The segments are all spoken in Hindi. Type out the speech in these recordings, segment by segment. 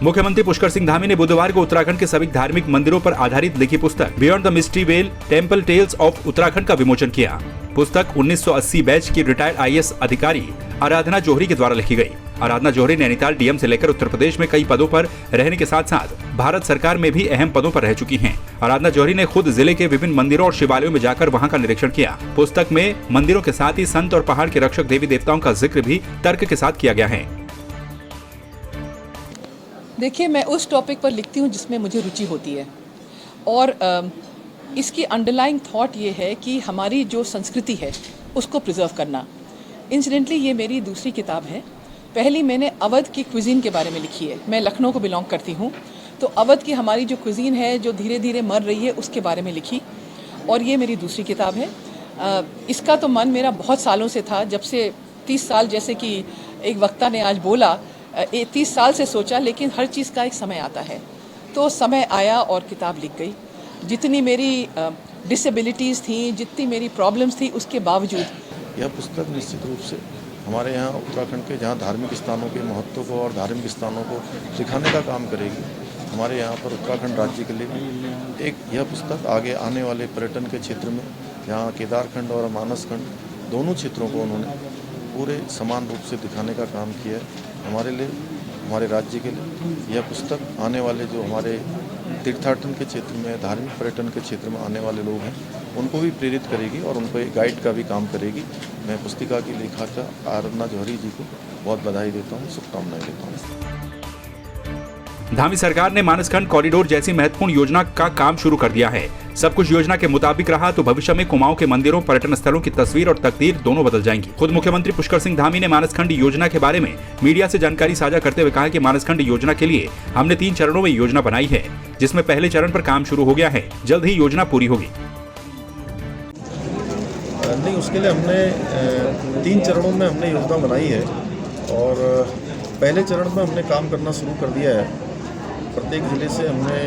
मुख्यमंत्री पुष्कर सिंह धामी ने बुधवार को उत्तराखंड के सभी धार्मिक मंदिरों पर आधारित लिखी पुस्तक beyond the mystery well temple tales of Uttarakhand का विमोचन किया। पुस्तक 1980 बैच की रिटायर्ड IAS अधिकारी आराधना जौहरी के द्वारा लिखी गई। आराधना जौहरी नैनीताल DM से लेकर उत्तर प्रदेश में कई पदों पर रहने के साथ साथ भारत सरकार में भी अहम पदों पर रह चुकी हैं। आराधना जौहरी ने खुद जिले के विभिन्न मंदिरों और शिवालयों में जाकर वहां का निरीक्षण किया। पुस्तक में मंदिरों के साथ ही संत और पहाड़ के रक्षक देवी देवताओं का जिक्र भी तर्क के साथ किया गया है। देखिए, मैं उस टॉपिक पर लिखती हूँ जिसमें मुझे रुचि होती है और इसकी अंडरलाइंग थॉट ये है कि हमारी जो संस्कृति है उसको प्रिजर्व करना। इंसिडेंटली ये मेरी दूसरी किताब है। पहली मैंने अवध की क्विज़ीन के बारे में लिखी है। मैं लखनऊ को बिलोंग करती हूँ, तो अवध की हमारी जो क्विज़ीन है जो धीरे धीरे मर रही है उसके बारे में लिखी, और ये मेरी दूसरी किताब है। इसका तो मन मेरा बहुत सालों से था, जब से 30 साल, जैसे कि एक वक्ता ने आज बोला, 30 साल से सोचा, लेकिन हर चीज़ का एक समय आता है। तो समय आया और किताब लिख गई। जितनी मेरी डिसेबिलिटीज़ थी, जितनी मेरी प्रॉब्लम्स थी, उसके बावजूद यह पुस्तक निश्चित रूप से हमारे यहाँ उत्तराखंड के जहाँ धार्मिक स्थानों के महत्व को और धार्मिक स्थानों को दिखाने का काम करेगी। हमारे यहाँ पर उत्तराखंड राज्य के लिए एक यह पुस्तक आगे आने वाले पर्यटन के क्षेत्र में, जहाँ केदारखंड और मानसखंड दोनों क्षेत्रों को उन्होंने पूरे समान रूप से दिखाने का काम किया है। हमारे लिए, हमारे राज्य के लिए यह पुस्तक आने वाले जो हमारे तीर्थाटन के क्षेत्र में, धार्मिक पर्यटन के क्षेत्र में आने वाले लोग हैं, उनको भी प्रेरित करेगी और उनको एक गाइड का भी काम करेगी। मैं पुस्तिका की लेखिका आराधना जौहरी जी को बहुत बधाई देता हूँ, शुभकामनाएं देता हूँ। धामी सरकार ने मानसखंड कॉरिडोर जैसी महत्वपूर्ण योजना का काम शुरू कर दिया है। सब कुछ योजना के मुताबिक रहा तो भविष्य में कुमाऊं के मंदिरों, पर्यटन स्थलों की तस्वीर और तकदीर दोनों बदल जाएंगी। खुद मुख्यमंत्री पुष्कर सिंह धामी ने मानसखंड योजना के बारे में मीडिया से जानकारी साझा करते हुए कहा कि मानसखंड योजना के लिए हमने 3 चरणों में योजना बनाई है, जिसमें पहले चरण पर काम शुरू हो गया है। जल्द ही योजना पूरी होगी। नहीं, उसके लिए हमने 3 चरणों में हमने योजना बनाई है और पहले चरण में हमने काम करना शुरू कर दिया है। प्रत्येक जिले से हमने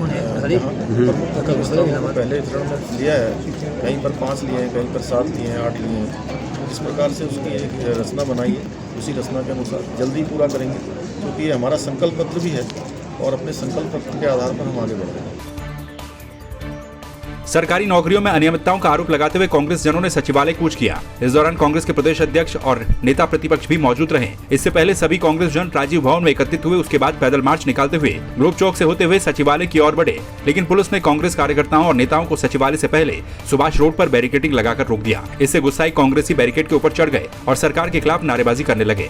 पहले चरण में लिया है, कहीं पर 5 लिए हैं, कहीं पर 7 लिए हैं, 8 लिए हैं। इस प्रकार से उसकी एक रचना बनाई है। उसी रचना के अनुसार जल्दी पूरा करेंगे, क्योंकि ये हमारा संकल्प पत्र भी है और अपने संकल्प पत्र के आधार पर हम आगे बढ़ रहे हैं। सरकारी नौकरियों में अनियमितताओं का आरोप लगाते हुए कांग्रेस जनों ने सचिवालय कूच किया। इस दौरान कांग्रेस के प्रदेश अध्यक्ष और नेता प्रतिपक्ष भी मौजूद रहे। इससे पहले सभी कांग्रेस जन राजीव भवन में एकत्रित हुए। उसके बाद पैदल मार्च निकालते हुए ग्रुप चौक से होते हुए सचिवालय की ओर बढ़े, लेकिन पुलिस ने कांग्रेस कार्यकर्ताओं और नेताओं को सचिवालय से पहले सुभाष रोड पर बैरिकेडिंग लगाकर रोक दिया। इससे गुस्साए कांग्रेसी बैरिकेड के ऊपर चढ़ गए और सरकार के खिलाफ नारेबाजी करने लगे।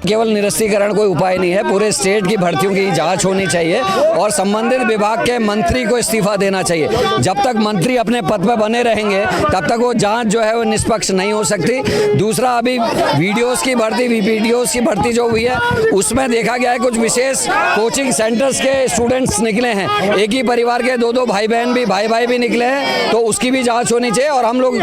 केवल निरस्तीकरण कोई उपाय नहीं है। पूरे स्टेट की भर्तियों की जांच होनी चाहिए और संबंधित विभाग के मंत्री को इस्तीफा देना चाहिए। जब तक मंत्री अपने पद पर बने रहेंगे तब तक वो जांच जो है वो निष्पक्ष नहीं हो सकती। दूसरा, अभी वीडियोस की भर्ती, वीडियोस की भर्ती जो हुई है उसमें देखा गया है कुछ विशेष कोचिंग सेंटर्स के स्टूडेंट्स निकले हैं। एक ही परिवार के 2 भाई बहन भी, भाई भी निकले हैं, तो उसकी भी जाँच होनी चाहिए। और हम लोग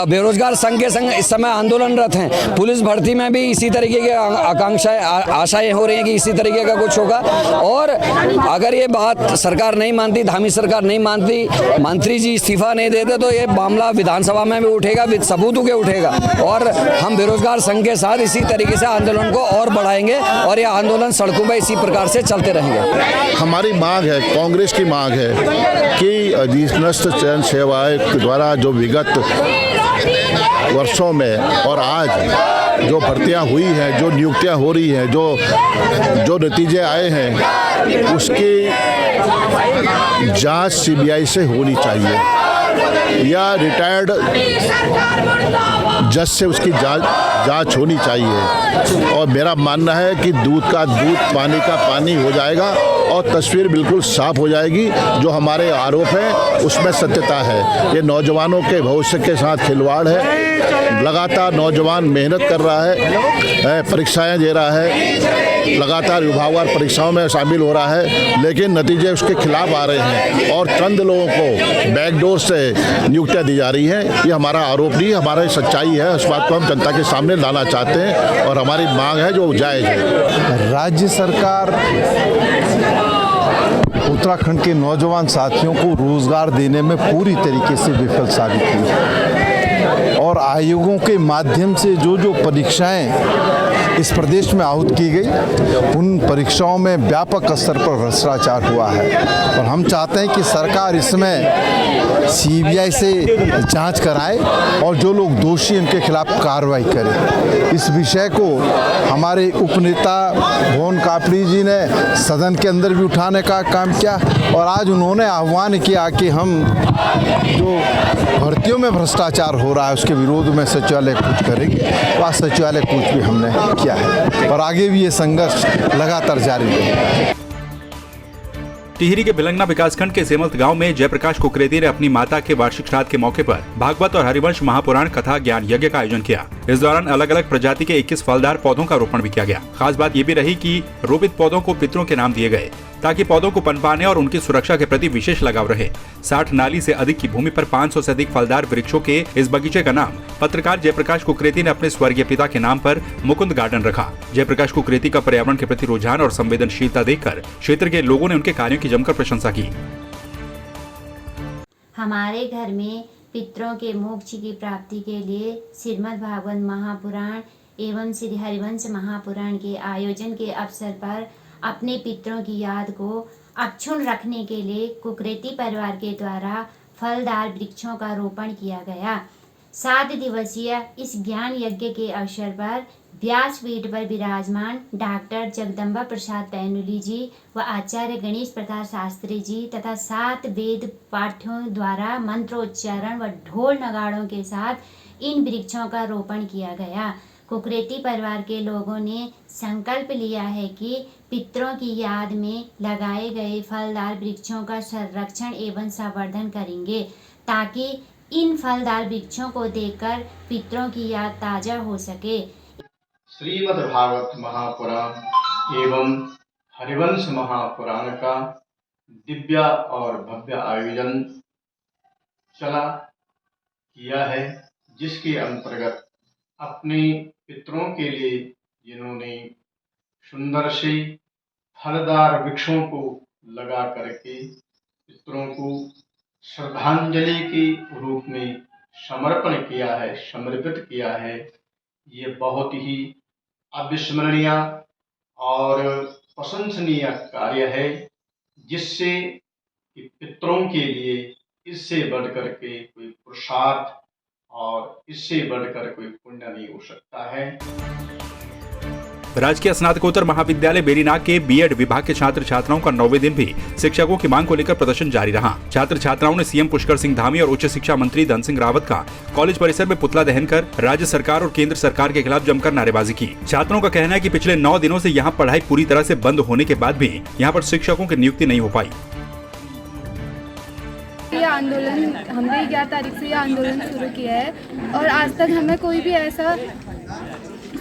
बेरोजगार संघ के संग इस समय आंदोलनरत हैं। पुलिस भर्ती में भी इसी तरीके के आशाएं हो रही हैं कि इसी तरीके का कुछ होगा। और अगर ये बात सरकार नहीं मानती, धामी सरकार नहीं मानती, मंत्री जी इस्तीफा नहीं देते, तो ये मामला विधानसभा में भी उठेगा, विद सबूत के उठेगा। और हम बेरोजगार संघ के साथ इसी तरीके से आंदोलन को और बढ़ाएंगे और ये आंदोलन सड़कों पर इसी प्रकार से चलते रहेंगे। हमारी मांग है, कांग्रेस की मांग है कि नष्ट चयन सेवाएं द्वारा जो विगत वर्षों में और आज जो भर्तियां हुई हैं, जो नियुक्तियां हो रही हैं, जो नतीजे आए हैं, उसकी जांच CBI से होनी चाहिए या रिटायर्ड जज से उसकी जांच होनी चाहिए। और मेरा मानना है कि दूध का दूध, पानी का पानी हो जाएगा और तस्वीर बिल्कुल साफ हो जाएगी। जो हमारे आरोप हैं उसमें सत्यता है। ये नौजवानों के भविष्य के साथ खिलवाड़ है। लगातार नौजवान मेहनत कर रहा है, परीक्षाएं दे रहा है, लगातार विभागवार परीक्षाओं में शामिल हो रहा है, लेकिन नतीजे उसके खिलाफ आ रहे हैं और चंद लोगों को बैकडोर से नियुक्तियां दी जा रही हैं। ये हमारा आरोप नहीं, हमारी सच्चाई है। इस बात को हम जनता के सामने लाना चाहते हैं और हमारी मांग है जो जायज़ है। राज्य सरकार उत्तराखंड के नौजवान साथियों को रोजगार देने में पूरी तरीके से विफल साबित हुई है और आयोगों के माध्यम से जो परीक्षाएं इस प्रदेश में आहूत की गई, उन परीक्षाओं में व्यापक स्तर पर भ्रष्टाचार हुआ है और हम चाहते हैं कि सरकार इसमें सीबीआई से जांच कराए और जो लोग दोषी उनके खिलाफ कार्रवाई करे। इस विषय को हमारे उपनेता भुवन कापड़ी जी ने सदन के अंदर भी उठाने का काम किया और आज उन्होंने आह्वान किया कि हम जो भर्तियों में भ्रष्टाचार हो रहा है उसके विरोध में सचिवालय कूच करेंगे। वह सचिवालय कूच भी हमने किया है और आगे भी ये संघर्ष लगातार जारी रहेगा। टिहरी के बिलंगना विकासखंड के सेमल्त गांव में जयप्रकाश कुकरेती ने अपनी माता के वार्षिक श्राद्ध के मौके पर भागवत और हरिवंश महापुराण कथा ज्ञान यज्ञ का आयोजन किया। इस दौरान अलग अलग प्रजाति के 21 फलदार पौधों का रोपण भी किया गया। खास बात ये भी रही कि रोपित पौधों को पितरों के नाम दिए गए ताकि पौधों को पनपाने और उनकी सुरक्षा के प्रति विशेष लगाव रहे। 60 नाली से अधिक की भूमि पर 500 से अधिक फलदार वृक्षों के इस बगीचे का नाम पत्रकार जयप्रकाश कुकरेती ने अपने स्वर्गीय पिता के नाम पर मुकुंद गार्डन रखा। जयप्रकाश कुकरेती का पर्यावरण के प्रति रुझान और संवेदनशीलता देखकर क्षेत्र के लोगों ने उनके कार्यों की जमकर प्रशंसा की। हमारे घर में पितरों के मोक्ष की प्राप्ति के लिए श्रीमद् भागवत महापुराण एवं श्री हरिवंश महापुराण के आयोजन के अवसर पर अपने पितरों की याद को अक्षुण्ण रखने के लिए कुकरेती परिवार के द्वारा फलदार वृक्षों का रोपण किया गया। 7 दिवसीय इस ज्ञान यज्ञ के अवसर पर व्यासपीठ पर विराजमान डॉक्टर जगदम्बा प्रसाद पैनुली जी व आचार्य गणेश प्रसाद शास्त्री जी तथा 7 वेद पाठों द्वारा मंत्रोच्चारण व ढोल नगाड़ों के साथ इन वृक्षों का रोपण किया गया। कुकरेती परिवार के लोगों ने संकल्प लिया है कि पितरों की याद में लगाए गए फलदार वृक्षों का संरक्षण एवं संवर्धन करेंगे ताकि इन फलदार वृक्षों को देखकर पितरों की याद ताजा हो सके। श्रीमद् भागवत महापुराण एवं हरिवंश महापुराण का दिव्य और भव्य आयोजन किया है, जिसके अंतर्गत अपने पितरों के लिए जिन्होंने सुंदर से फलदार वृक्षों को लगा करके पितरों को श्रद्धांजलि के रूप में समर्पण किया है, समर्पित किया है, ये बहुत ही अविस्मरणीय और प्रशंसनीय कार्य है, जिससे कि पितरों के लिए इससे बढ़कर के कोई पुरुषार्थ और इससे बढ़कर कोई पुण्य नहीं हो सकता है। राजकीय स्नातकोत्तर महाविद्यालय बेरीनाग के बीएड विभाग के छात्र छात्राओं का 9वें दिन भी शिक्षकों की मांग को लेकर प्रदर्शन जारी रहा। छात्र छात्राओं ने सीएम पुष्कर सिंह धामी और उच्च शिक्षा मंत्री धन सिंह रावत का कॉलेज परिसर में पुतला दहन कर राज्य सरकार और केंद्र सरकार के खिलाफ जमकर नारेबाजी की। छात्रों का कहना है कि पिछले 9 दिनों से यहाँ पढ़ाई पूरी तरह से बंद होने के बाद भी यहाँ पर शिक्षकों की नियुक्ति नहीं हो पाई। ये आंदोलन हमने 11 तारीख से ये आंदोलन शुरू किया है और आज तक हमें कोई भी ऐसा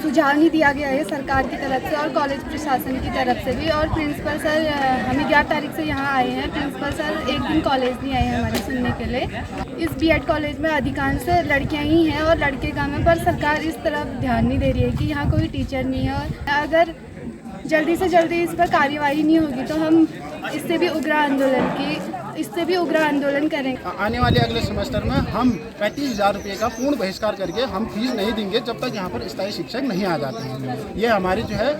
सुझाव नहीं दिया गया है सरकार की तरफ से और कॉलेज प्रशासन की तरफ से भी। और प्रिंसिपल सर, हम 11 तारीख से यहाँ आए हैं, प्रिंसिपल सर एक दिन कॉलेज नहीं आए हैं हमारे सुनने के लिए। इस बीएड कॉलेज में अधिकांश लड़कियाँ ही हैं और लड़के कम हैं, पर सरकार इस तरफ ध्यान नहीं दे रही है कि यहाँ कोई टीचर नहीं है। और अगर जल्दी से जल्दी इस पर कार्यवाही नहीं होगी तो हम इससे भी उग्र आंदोलन करेंगे। आने वाले अगले सेमेस्टर में हम 35,000 रुपये का पूर्ण बहिष्कार करके हम फीस नहीं देंगे जब तक यहाँ पर स्थायी शिक्षक नहीं आ जाते हैं। ये हमारी जो है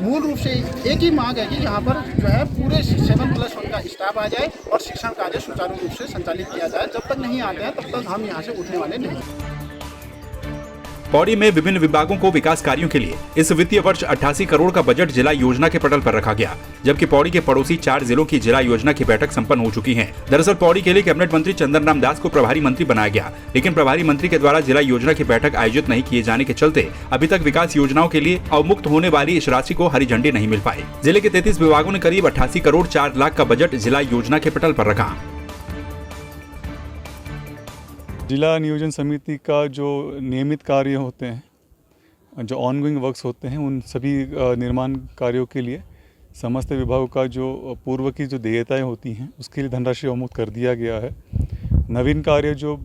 मूल रूप से एक ही मांग है कि यहाँ पर जो है पूरे 7+1 का स्टाफ आ जाए और शिक्षण कार्य सुचारू रूप से संचालित किया जाए। जब तक नहीं आते हैं तब तक हम यहाँ से उठने वाले नहीं। पौड़ी में विभिन्न विभागों को विकास कार्यों के लिए इस वित्तीय वर्ष 88 करोड़ का बजट जिला योजना के पटल पर रखा गया, जबकि पौड़ी के पड़ोसी 4 जिलों की जिला योजना की बैठक संपन्न हो चुकी है। दरअसल पौड़ी के लिए कैबिनेट मंत्री चंदन राम दास को प्रभारी मंत्री बनाया गया, लेकिन प्रभारी मंत्री के द्वारा जिला योजना की बैठक आयोजित नहीं किए जाने के चलते अभी तक विकास योजनाओं के लिए अवमुक्त होने वाली इस राशि को हरी झंडी नहीं मिल पाई। जिले के 33 विभागों ने करीब 88 करोड़ 4 लाख का बजट जिला योजना के पटल पर रखा। जिला नियोजन समिति का जो नियमित कार्य होते हैं, जो ऑनगोइंग वर्क्स होते हैं, उन सभी निर्माण कार्यों के लिए समस्त विभागों का जो पूर्व की जो देयताएं होती हैं उसके लिए धनराशि अवमुक्त कर दिया गया है। नवीन कार्य जो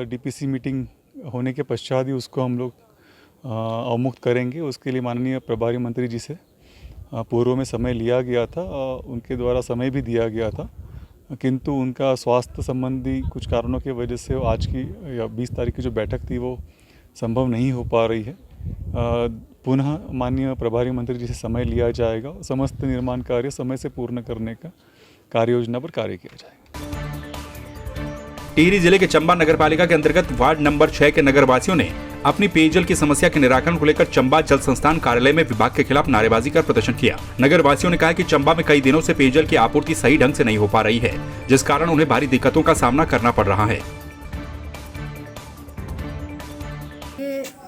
डीपीसी मीटिंग होने के पश्चात ही उसको हम लोग अवमुक्त करेंगे। उसके लिए माननीय प्रभारी मंत्री जी से पूर्व में समय लिया गया था, उनके द्वारा समय भी दिया गया था, किंतु उनका स्वास्थ्य संबंधी कुछ कारणों की वजह से आज की या 20 तारीख की जो बैठक थी वो संभव नहीं हो पा रही है। पुनः माननीय प्रभारी मंत्री जी से समय लिया जाएगा और समस्त निर्माण कार्य समय से पूर्ण करने का कार्य योजना पर कार्य किया जाएगा। टिहरी जिले के चंबा नगरपालिका के अंतर्गत वार्ड नंबर 6 के नगरवासियों ने अपनी पेयजल की समस्या के निराकरण को लेकर चंबा जल संस्थान कार्यालय में विभाग के खिलाफ नारेबाजी कर प्रदर्शन किया। नगरवासियों ने कहा कि चंबा में कई दिनों से पेयजल की आपूर्ति सही ढंग से नहीं हो पा रही है, जिस कारण उन्हें भारी दिक्कतों का सामना करना पड़ रहा है।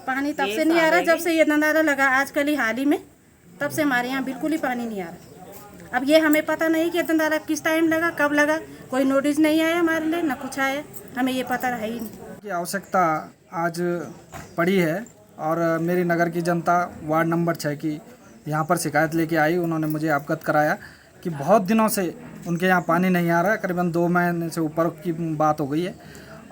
पानी तब से नहीं आ रहा जब से ये नंदारा लगा, आजकल ही हाल ही में, तब से हमारे यहाँ बिल्कुल ही पानी नहीं आ रहा। अब ये हमें पता नहीं कि नंदारा किस टाइम लगा, कब लगा, कोई नोटिस नहीं आया हमारे लिए, न कुछ आया, हमें ये पता है ही नहीं। की आवश्यकता आज पड़ी है और मेरी नगर की जनता वार्ड नंबर 6 की यहाँ पर शिकायत लेके आई। उन्होंने मुझे अवगत कराया कि बहुत दिनों से उनके यहाँ पानी नहीं आ रहा है, करीबन 2 महीने से ऊपर की बात हो गई है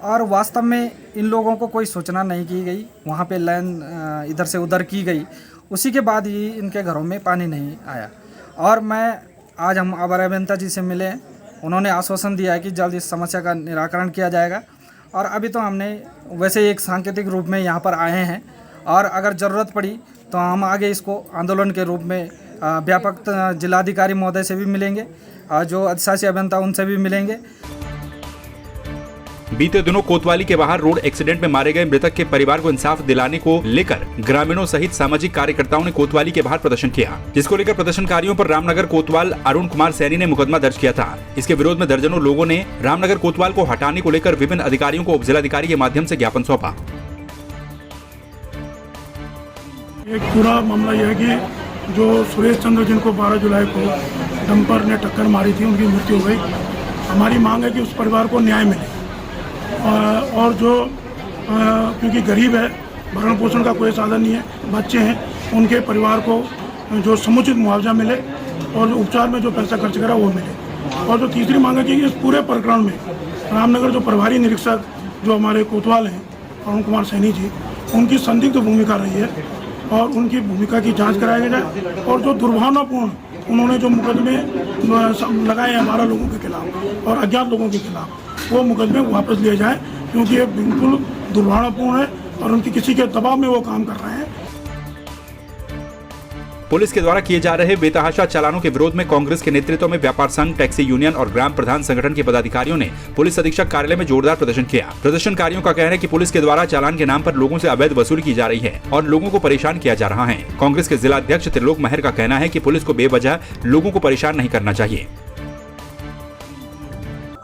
और वास्तव में इन लोगों को कोई सूचना नहीं की गई। वहाँ पे लाइन इधर से उधर की गई, उसी के बाद ही इनके घरों में पानी नहीं आया। और आज हम अवर अभियंता जी से मिले, उन्होंने आश्वासन दिया है कि जल्द इस समस्या का निराकरण किया जाएगा। और अभी तो हमने वैसे एक सांकेतिक रूप में यहाँ पर आए हैं और अगर ज़रूरत पड़ी तो हम आगे इसको आंदोलन के रूप में व्यापक जिलाधिकारी महोदय से भी मिलेंगे, जो अधिशासी अभियंता उनसे भी मिलेंगे। बीते दिनों कोतवाली के बाहर रोड एक्सीडेंट में मारे गए मृतक के परिवार को इंसाफ दिलाने को लेकर ग्रामीणों सहित सामाजिक कार्यकर्ताओं ने कोतवाली के बाहर प्रदर्शन किया, जिसको लेकर प्रदर्शनकारियों पर रामनगर कोतवाल अरुण कुमार सैनी ने मुकदमा दर्ज किया था। इसके विरोध में दर्जनों लोगों ने रामनगर कोतवाल को हटाने को लेकर विभिन्न अधिकारियों को उपजिलाधिकारी के माध्यम से ज्ञापन सौंपा। एक पूरा मामला यह है कि जो सुरेश चंद्र जिनको 12 जुलाई को डंपर ने टक्कर मारी थी, उनकी मृत्यु हो गई। हमारी मांग है कि उस परिवार को न्याय मिले और जो क्योंकि गरीब है, भरण पोषण का कोई साधन नहीं है, बच्चे हैं, उनके परिवार को जो समुचित मुआवजा मिले और उपचार में जो पैसा खर्च करा वो मिले। और जो तीसरी मांग है कि इस पूरे प्रकरण में रामनगर जो प्रभारी निरीक्षक जो हमारे कोतवाल हैं अरुण कुमार सैनी जी, उनकी संदिग्ध भूमिका रही है और उनकी भूमिका की जांच कराया जाए। और जो दुर्भावनापूर्ण उन्होंने जो मुकदमे लगाए हैं 12 लोगों के खिलाफ और अज्ञात लोगों के खिलाफ, वो मुकदमे वापस लिए जाए, क्योंकि ये बिल्कुल दुर्भावनापूर्ण है और उनकी किसी के दबाव में वो काम कर रहे हैं। पुलिस के द्वारा किए जा रहे बेतहाशा चालानों के विरोध में कांग्रेस के नेतृत्व में व्यापार संघ, टैक्सी यूनियन और ग्राम प्रधान संगठन के पदाधिकारियों ने पुलिस अधीक्षक कार्यालय में जोरदार प्रदर्शन किया। प्रदर्शनकारियों का कहना है कि पुलिस के द्वारा चालान के नाम पर लोगों से अवैध वसूली की जा रही है और लोगों को परेशान किया जा रहा है। कांग्रेस के जिला अध्यक्ष त्रिलोक महर का कहना है कि पुलिस को बेवजह लोगों को परेशान नहीं करना चाहिए।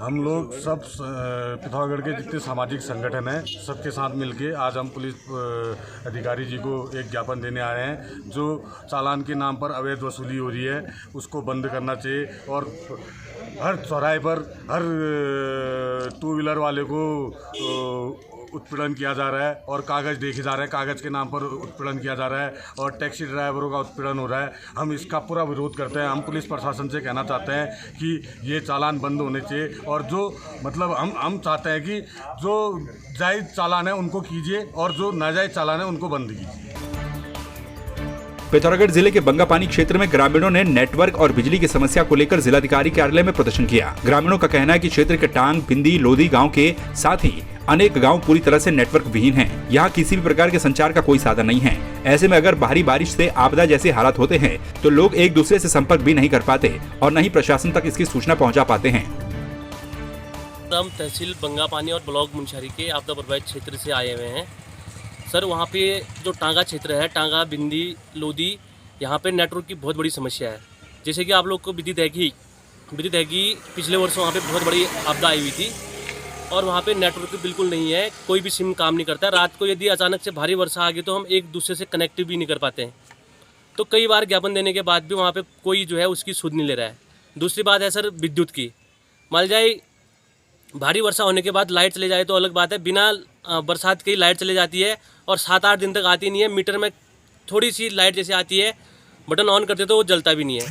हम लोग सब पिथौरागढ़ के जितने सामाजिक संगठन हैं, सबके साथ मिलके आज हम पुलिस अधिकारी जी को एक ज्ञापन देने आए हैं। जो चालान के नाम पर अवैध वसूली हो रही है, उसको बंद करना चाहिए और हर चौराहे पर हर 2 व्हीलर वाले को उत्पीड़न किया जा रहा है और कागज़ देखे जा रहे हैं, कागज़ के नाम पर उत्पीड़न किया जा रहा है और टैक्सी ड्राइवरों का उत्पीड़न हो रहा है। हम इसका पूरा विरोध करते हैं। हम पुलिस प्रशासन से कहना चाहते हैं कि ये चालान बंद होने चाहिए और जो मतलब हम चाहते हैं कि जो जायज़ चालान है उनको कीजिए और जो नाजायज़ चालान है उनको बंद कीजिए। पिथौरागढ़ जिले के बंगापानी क्षेत्र में ग्रामीणों ने नेटवर्क और बिजली की समस्या को लेकर जिलाधिकारी कार्यालय में प्रदर्शन किया। ग्रामीणों का कहना है कि क्षेत्र के टांग, बिंदी, लोधी गांव के साथ ही अनेक गांव पूरी तरह से नेटवर्क विहीन हैं। यहाँ किसी भी प्रकार के संचार का कोई साधन नहीं है। ऐसे में अगर भारी बारिश से आपदा जैसे हालात होते हैं तो लोग एक दूसरे से संपर्क भी नहीं कर पाते और न ही प्रशासन तक इसकी सूचना पहुँचा पाते हैं। हम तहसील बंगापानी और ब्लॉक मुंशियारी के आपदा प्रभावित क्षेत्र से आए हुए हैं। सर, वहाँ पे जो टांगा क्षेत्र है, टांगा, बिंदी, लोधी, यहाँ पे नेटवर्क की बहुत बड़ी समस्या है। जैसे कि आप लोग को विदित है कि पिछले वर्ष वहाँ पे बहुत बड़ी आपदा आई हुई थी और वहाँ पे नेटवर्क बिल्कुल नहीं है, कोई भी सिम काम नहीं करता है। रात को यदि अचानक से भारी वर्षा आ गई तो हम एक दूसरे से कनेक्ट भी नहीं कर पाते हैं। तो कई बार ज्ञापन देने के बाद भी वहाँ पे कोई जो है उसकी सुध नहीं ले रहा है। दूसरी बात है सर विद्युत की। मान जाए भारी वर्षा होने के बाद लाइट चले जाए तो अलग बात है, बिना बरसात की लाइट चले जाती है और 7-8 दिन तक आती नहीं है। मीटर में थोड़ी सी लाइट जैसे आती है, बटन ऑन करते तो वो जलता भी नहीं है।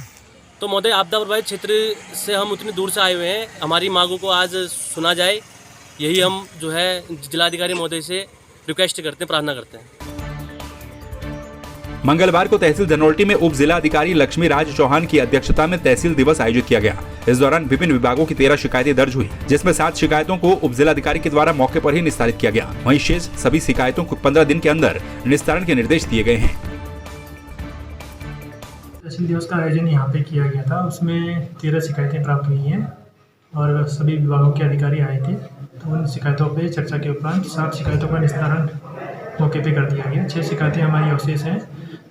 तो महोदय, आपदा प्रभावित क्षेत्र से हम उतनी दूर से आए हुए हैं, हमारी मांगों को आज सुना जाए, यही हम जो है जिलाधिकारी महोदय से रिक्वेस्ट करते हैं, प्रार्थना करते हैं। मंगलवार को तहसील धनौल्टी में उप जिला अधिकारी लक्ष्मी राज चौहान की अध्यक्षता में तहसील दिवस आयोजित किया गया। इस दौरान विभिन्न विभागों की 13 शिकायतें दर्ज हुई, जिसमें 7 शिकायतों को उप जिलाधिकारी के द्वारा मौके पर ही निस्तारित किया गया। वहीं शेष सभी शिकायतों को 15 दिन के अंदर निस्तारण के निर्देश दिए गए हैं। तहसील दिवस का आयोजन यहाँ पे किया गया था। उसमें 13 शिकायतें प्राप्त हुई हैं और सभी विभागों के अधिकारी आए थे। तो उन शिकायतों पे चर्चा के उपरांत 7 शिकायतों का निस्तारण मौके पे कर दिया गया। 6 शिकायतें हमारी अवशेष हैं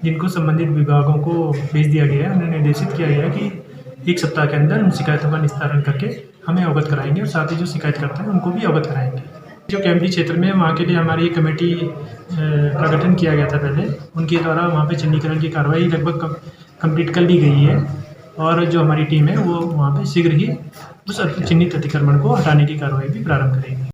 जिनको संबंधित विभागों को भेज दिया गया है। उन्हें निर्देशित किया गया है कि 1 सप्ताह के अंदर उन शिकायतों का निस्तारण करके हमें अवगत कराएंगे और साथ ही जो शिकायत करते हैं उनको भी अवगत कराएंगे। जो कैंपटी क्षेत्र में वहाँ के लिए हमारी एक कमेटी का गठन किया गया था पहले, उनके द्वारा वहाँ पे चिन्हीकरण की कार्रवाई लगभग कंप्लीट कर ली गई है और जो हमारी टीम है वो वहाँ पे शीघ्र ही उस चिन्हित अतिक्रमण को हटाने की कार्रवाई भी प्रारंभ करेगी।